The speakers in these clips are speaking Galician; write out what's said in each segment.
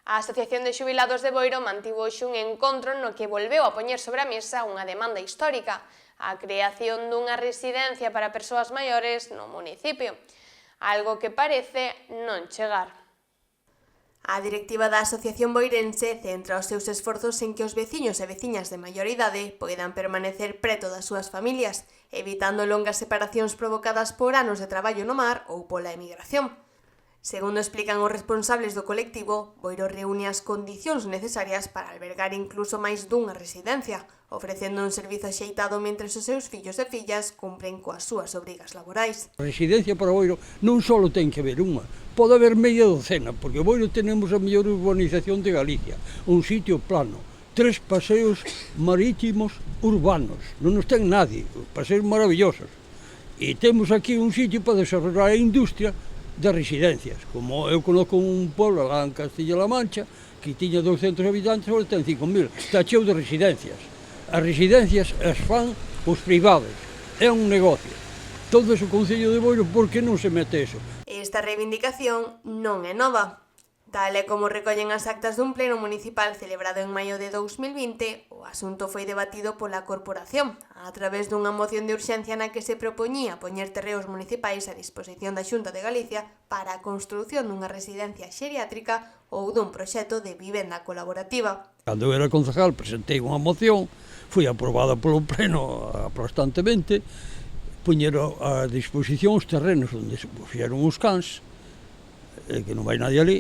A Asociación de Xubilados de Boiro mantivo hoxe un encontro no que volveu a poñer sobre a mesa unha demanda histórica, a creación dunha residencia para persoas maiores no municipio, algo que parece non chegar. A directiva da Asociación Boirense centra os seus esforzos en que os veciños e veciñas de maior idade poidan permanecer preto das súas familias, evitando longas separacións provocadas por anos de traballo no mar ou pola emigración. Segundo explican os responsables do colectivo, Boiro reúne as condicións necesarias para albergar incluso máis dunha residencia, ofrecendo un servizo axeitado mentres os seus fillos e fillas cumpren coas súas obrigas laborais. A residencia para Boiro non só ten que haber unha, pode haber media docena, porque Boiro tenemos a mellor urbanización de Galicia, un sitio plano, 3 paseos marítimos urbanos, non nos ten nadie, paseos maravillosos. E temos aquí un sitio para desarrollar a industria de residencias, como eu conozco un pueblo lá en Castilla-La Mancha que tiña 200 habitantes, agora ten 5.000, está cheo de residencias. As residencias as fan os privados, é un negocio. Todo o Concello de Boiro, por que non se mete eso? Esta reivindicación non é nova. Tal e como recollen as actas dun pleno municipal celebrado en maio de 2020, o asunto foi debatido pola corporación a través dunha moción de urxencia na que se propoñía poñer terreos municipais a disposición da Xunta de Galicia para a construción dunha residencia xeriátrica ou dun proxecto de vivenda colaborativa. Cando eu era concejal presentei unha moción, foi aprobada polo pleno aplastantemente, poñer a disposición os terrenos onde se puxeron os cans, que non vai nadie ali,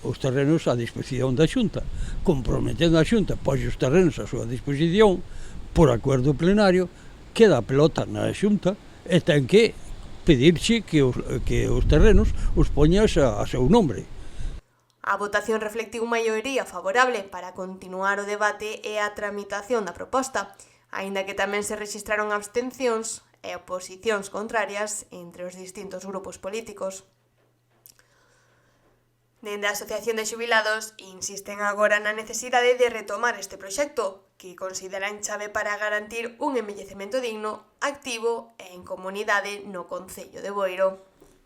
os terrenos á disposición da Xunta, comprometendo a Xunta, pois os terrenos á súa disposición, por acordo plenario, queda a pelota na Xunta e ten que pedirche que os terrenos os poñas a seu nombre. A votación reflectiu unha maioría favorable para continuar o debate e a tramitación da proposta, aínda que tamén se rexistraron abstencións e oposicións contrarias entre os distintos grupos políticos. Dende a Asociación de Xubilados insisten agora na necesidade de retomar este proxecto, que consideran chave para garantir un envellecemento digno, activo e en comunidade no Concello de Boiro.